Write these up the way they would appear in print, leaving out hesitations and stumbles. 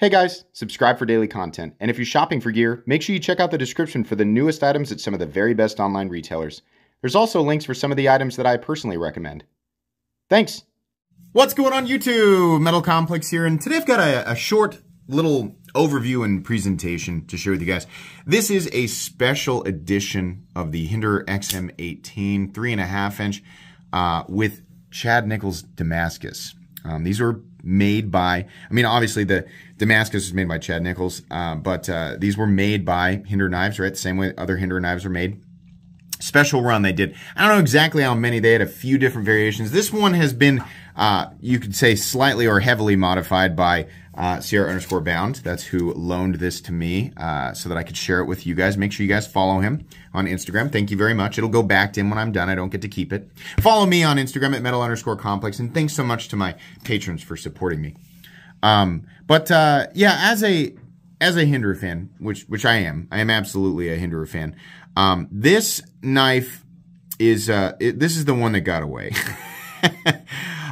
Hey guys, subscribe for daily content, and if you're shopping for gear, make sure you check out the description for the newest items at some of the very best online retailers. There's also links for some of the items that I personally recommend. Thanks! What's going on YouTube? Metal Complex here, and today I've got a short little overview and presentation to share with you guys. This is a special edition of the Hinderer XM-18 3.5 inch with Chad Nichols Damascus. These were made by, obviously the Damascus was made by Chad Nichols, but these were made by Hinderer knives, right? The same way other Hinderer knives are made. Special run they did. I don't know exactly how many. They had a few different variations. This one has been, you could say, slightly or heavily modified by Sierra_bound. That's who loaned this to me so that I could share it with you guys. Make sure you guys follow him on Instagram. Thank you very much. It'll go back to him when I'm done. I don't get to keep it. Follow me on Instagram at metal_complex. And thanks so much to my patrons for supporting me. Yeah, as a Hinderer fan, which I am absolutely a Hinderer fan. This knife is, this is the one that got away.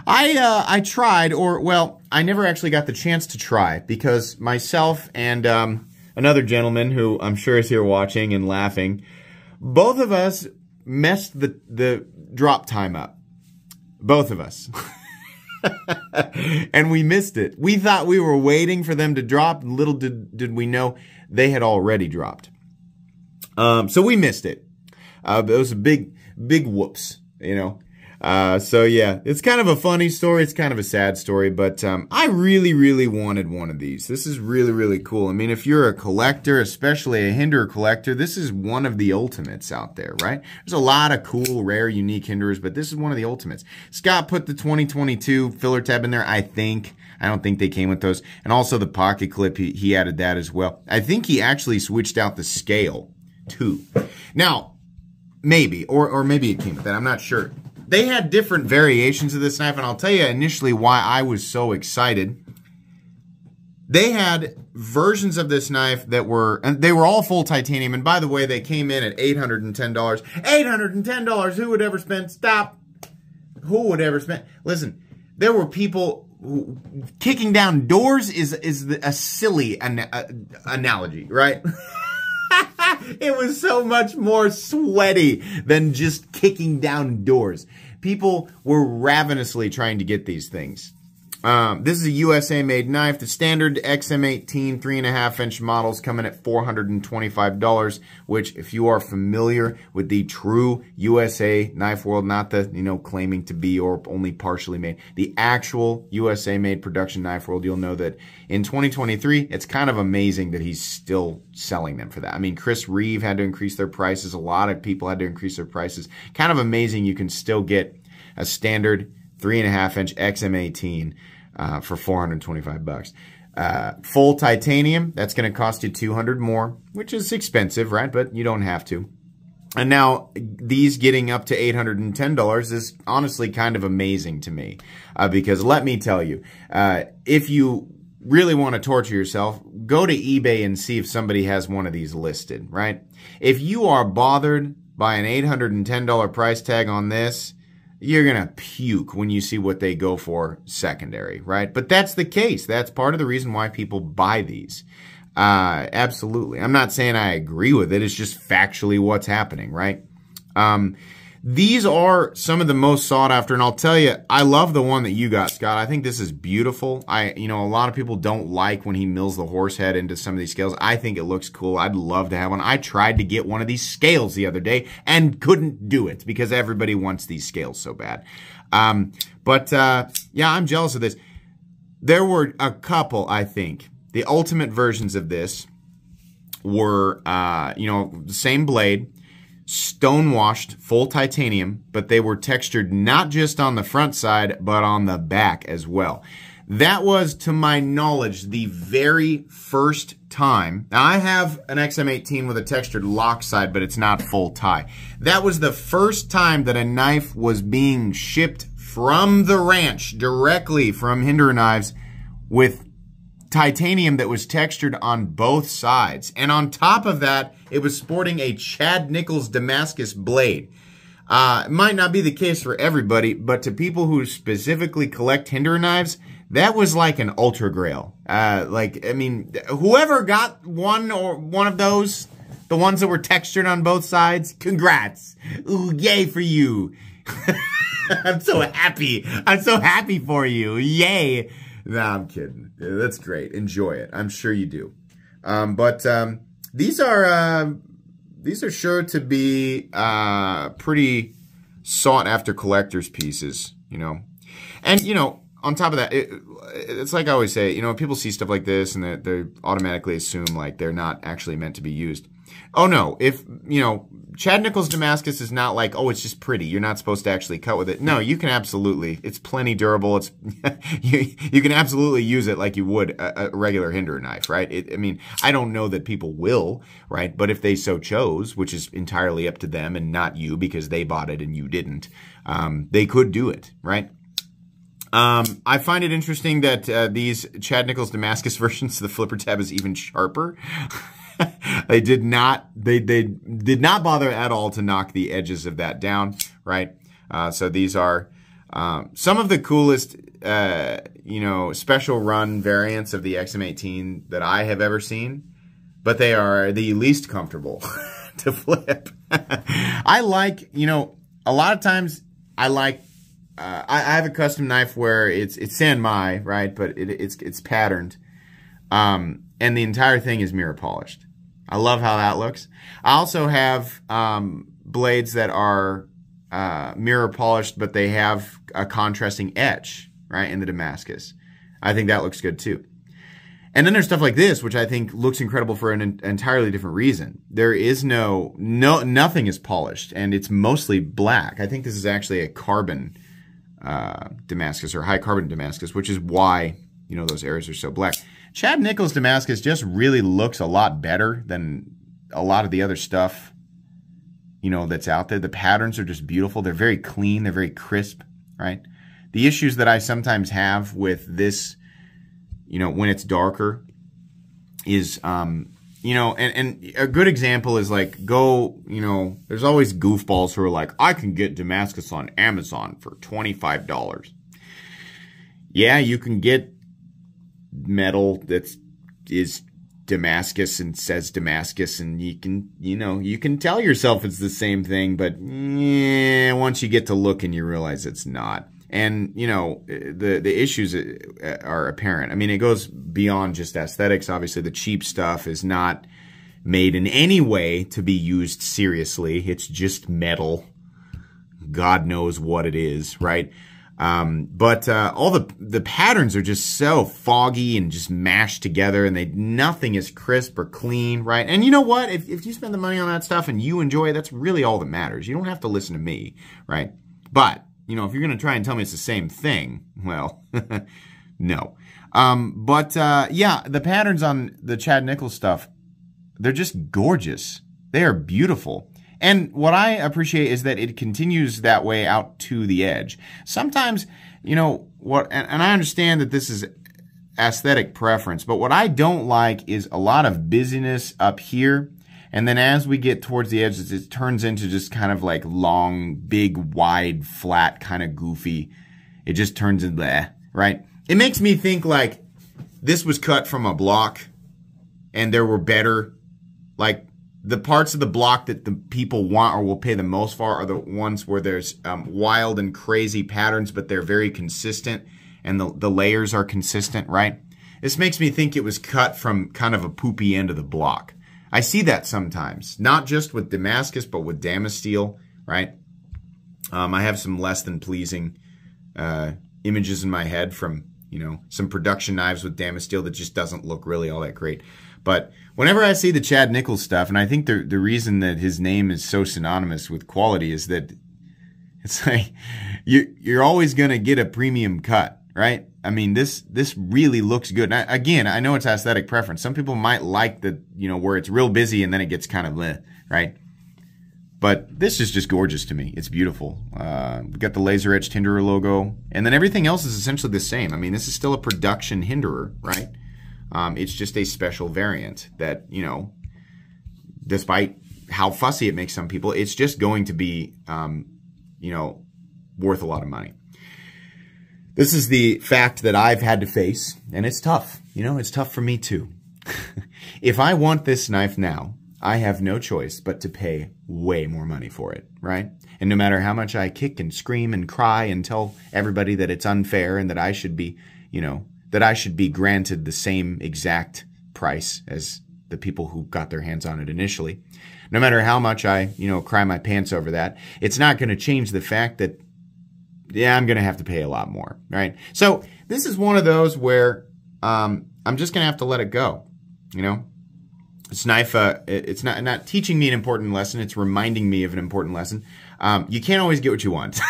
I tried, I never actually got the chance to try because myself and, another gentleman who I'm sure is here watching and laughing, both of us messed the drop time up. Both of us. And we missed it. We thought we were waiting for them to drop. Little did we know they had already dropped. So we missed it. It was a big whoops, you know. So yeah, it's kind of a funny story. It's kind of a sad story, but I really wanted one of these. This is really cool. I mean, if you're a collector, especially a Hinderer collector, this is one of the ultimates out there, right? There's a lot of cool, rare, unique Hinderers, but this is one of the ultimates. Scott put the 2022 filler tab in there, I think. I don't think they came with those. And also the pocket clip, he added that as well. I think he actually switched out the scale too. Now, maybe, or maybe it came with that. I'm not sure. They had different variations of this knife, and I'll tell you initially why I was so excited. They had versions of this knife that were, and they were all full titanium, and by the way, they came in at $810. $810, who would ever spend, stop. Who would ever spend, listen, there were people, kicking down doors is a silly analogy, right? It was so much more sweaty than just kicking down doors. People were ravenously trying to get these things. This is a USA-made knife. The standard XM-18 3.5 inch models come in at $425, which, if you are familiar with the true USA knife world, not the, claiming to be or only partially made, the actual USA-made production knife world, you'll know that in 2023, it's kind of amazing that he's still selling them for that. I mean, Chris Reeve had to increase their prices. A lot of people had to increase their prices. Kind of amazing you can still get a standard 3.5 inch XM-18 for $425. Full titanium, that's going to cost you $200 more, which is expensive, right? But you don't have to. And now these getting up to $810 is honestly kind of amazing to me, because let me tell you, if you really want to torture yourself, go to eBay and see if somebody has one of these listed, right? If you are bothered by an $810 price tag on this, you're going to puke when you see what they go for secondary, right? But that's the case. That's part of the reason why people buy these. Absolutely. I'm not saying I agree with it. It's just factually what's happening, right? These are some of the most sought after, and I'll tell you, I love the one that you got, Scott. I think this is beautiful. A lot of people don't like when he mills the horse head into some of these scales. I think it looks cool. I'd love to have one. I tried to get one of these scales the other day and couldn't do it because everybody wants these scales so bad. Yeah, I'm jealous of this. There were a couple, I think. The ultimate versions of this were, the same blade, stone-washed, full titanium, but they were textured not just on the front side, but on the back as well. That was, to my knowledge, the very first time. Now, I have an XM-18 with a textured lock side, but it's not full tie. That was the first time that a knife was being shipped from the ranch, directly from Hinderer Knives, with titanium that was textured on both sides. And on top of that, it was sporting a Chad Nichols Damascus blade. It might not be the case for everybody, but to people who specifically collect Hinderer knives, that was like an ultra grail. Like, I mean, whoever got one of those, the ones that were textured on both sides, congrats. Ooh, yay for you. I'm so happy. I'm so happy for you. Yay. Nah, I'm kidding. That's great. Enjoy it. I'm sure you do. But these are sure to be pretty sought after collector's pieces, you know. And, you know, on top of that, it's like I always say, you know, people see stuff like this and they automatically assume like they're not actually meant to be used. Oh no, if, you know, Chad Nichols Damascus is not like, oh, it's just pretty. You're not supposed to actually cut with it. No, you can absolutely. It's plenty durable. It's you can absolutely use it like you would a regular Hinderer knife, right? I mean, I don't know that people will, right? But if they so chose, which is entirely up to them and not you because they bought it and you didn't, they could do it, right? I find it interesting that these Chad Nichols Damascus versions of the flipper tab is even sharper. They did not bother at all to knock the edges of that down, right? So these are some of the coolest, you know, special run variants of the XM-18 that I have ever seen, but they are the least comfortable to flip. I like, you know, a lot of times I like, I have a custom knife where it's Sanmai, right? But it's patterned, and the entire thing is mirror polished. I love how that looks. I also have blades that are mirror polished, but they have a contrasting etch, right, in the Damascus. I think that looks good too. And then there's stuff like this, which I think looks incredible for an entirely different reason. There is nothing is polished, and it's mostly black. I think this is actually a carbon Damascus or high carbon Damascus, which is why, you know, those areas are so black. Chad Nichols Damascus just really looks a lot better than a lot of the other stuff, you know, that's out there. The patterns are just beautiful. They're very clean. They're very crisp, right? The issues that I sometimes have with this, you know, when it's darker is, you know, and a good example is like you know, there's always goofballs who are like, I can get Damascus on Amazon for $25. Yeah, you can get metal that is Damascus and says Damascus, and you can, you know, you can tell yourself it's the same thing, but yeah, once you get to looking, you realize it's not. And, you know, the issues are apparent. I mean, it goes beyond just aesthetics. Obviously, the cheap stuff is not made in any way to be used seriously. It's just metal. God knows what it is, right? But all the patterns are just so foggy and just mashed together, and nothing is crisp or clean, right? And you know what? If you spend the money on that stuff and you enjoy it, that's really all that matters. You don't have to listen to me, right? But, you know, if you're going to try and tell me it's the same thing, well, no. Yeah, the patterns on the Chad Nichols stuff, they're just gorgeous. They are beautiful. And what I appreciate is that it continues that way out to the edge. Sometimes, you know, and I understand that this is aesthetic preference, but what I don't like is a lot of busyness up here. And then as we get towards the edges, it turns into just kind of like long, big, wide, flat, kind of goofy. It just turns into that, right? It makes me think like this was cut from a block and there were better, like, the parts of the block that the people want or will pay the most for are the ones where there's wild and crazy patterns, but they're very consistent and the layers are consistent, right? This makes me think it was cut from kind of a poopy end of the block. I see that sometimes, not just with Damascus, but with Damasteel, right? I have some less than pleasing images in my head from, you know, some production knives with Damasteel that just doesn't look really all that great. But whenever I see the Chad Nichols stuff, and I think the reason that his name is so synonymous with quality is that it's like you're always going to get a premium cut, right? I mean, this really looks good. Now, again, I know it's aesthetic preference. Some people might like the, you know, where it's real busy and then it gets kind of bleh, right? But this is just gorgeous to me. It's beautiful. We've got the laser etched Hinderer logo, and then everything else is essentially the same. I mean, this is still a production Hinderer, right? It's just a special variant that, you know, despite how fussy it makes some people, it's just going to be, you know, worth a lot of money. This is the fact that I've had to face, and it's tough. You know, it's tough for me too. If I want this knife now, I have no choice but to pay way more money for it, right? And no matter how much I kick and scream and cry and tell everybody that it's unfair and that I should be, you know, that I should be granted the same exact price as the people who got their hands on it initially, no matter how much I, you know, cry my pants over that, it's not going to change the fact that, yeah, I'm going to have to pay a lot more, right? So this is one of those where I'm just going to have to let it go, you know? This knife, it's not teaching me an important lesson. It's reminding me of an important lesson. You can't always get what you want.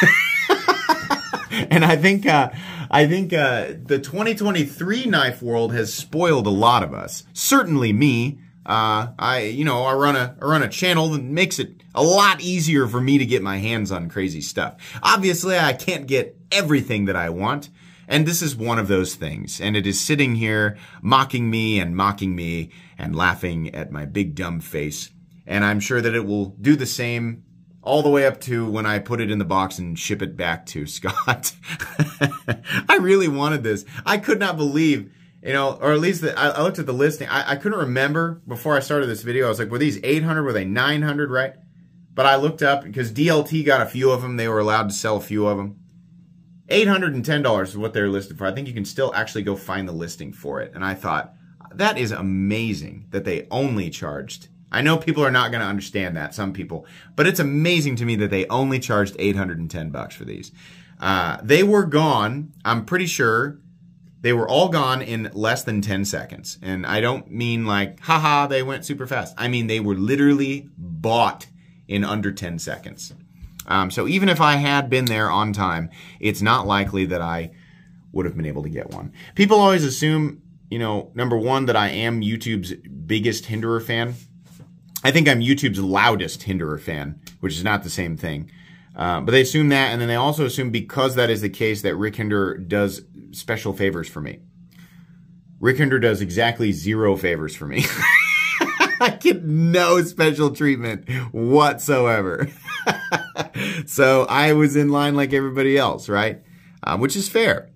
And I think the 2023 knife world has spoiled a lot of us. Certainly me. I run a channel that makes it a lot easier for me to get my hands on crazy stuff. Obviously, I can't get everything that I want. And this is one of those things. And it is sitting here mocking me and laughing at my big dumb face. And I'm sure that it will do the same all the way up to when I put it in the box and ship it back to Scott. I really wanted this. I could not believe, you know, or at least I looked at the listing. I couldn't remember before I started this video. I was like, were these 800? Were they 900, right? But I looked up because DLT got a few of them. They were allowed to sell a few of them. $810 is what they're listed for. I think you can still actually go find the listing for it. And I thought, that is amazing that they only charged. I know people are not going to understand that, some people, but it's amazing to me that they only charged $810 for these. They were gone. I'm pretty sure they were all gone in less than 10 seconds. And I don't mean like, haha, they went super fast. I mean, they were literally bought in under 10 seconds. So even if I had been there on time, it's not likely that I would have been able to get one. People always assume, you know, number one, that I am YouTube's biggest Hinderer fan. I think I'm YouTube's loudest Hinderer fan, which is not the same thing. But they assume that, and then they also assume because that is the case that Rick Hinderer does special favors for me. Rick Hinderer does exactly 0 favors for me. I get no special treatment whatsoever. So I was in line like everybody else, right? Which is fair.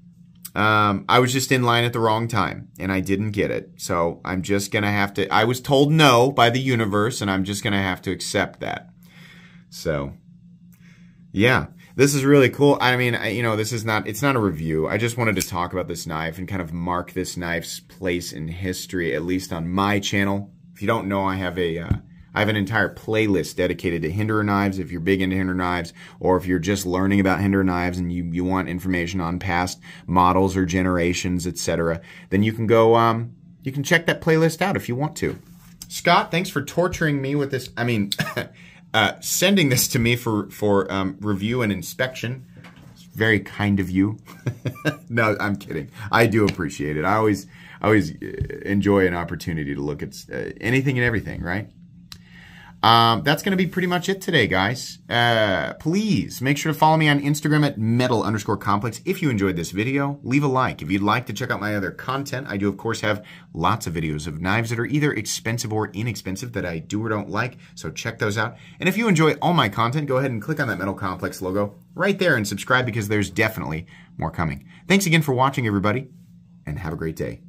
I was just in line at the wrong time, and I didn't get it. So I'm just going to have to, I was told no by the universe, and I'm just going to have to accept that. So, yeah, this is really cool. I mean, you know, this is not, it's not a review. I just wanted to talk about this knife and kind of mark this knife's place in history, at least on my channel. If you don't know, I have an entire playlist dedicated to Hinderer knives if you're big into Hinderer knives, or if you're just learning about Hinderer knives and you want information on past models or generations, etc., then you can go, you can check that playlist out if you want to. Scott, thanks for torturing me with this. I mean, sending this to me for review and inspection. It's very kind of you. No, I'm kidding. I do appreciate it. I always enjoy an opportunity to look at anything and everything, right? That's going to be pretty much it today, guys. Please make sure to follow me on Instagram at metal_complex. If you enjoyed this video, leave a like. If you'd like to check out my other content, I do, of course, have lots of videos of knives that are either expensive or inexpensive that I do or don't like, so check those out. And if you enjoy all my content, go ahead and click on that Metal Complex logo right there and subscribe because there's definitely more coming. Thanks again for watching, everybody, and have a great day.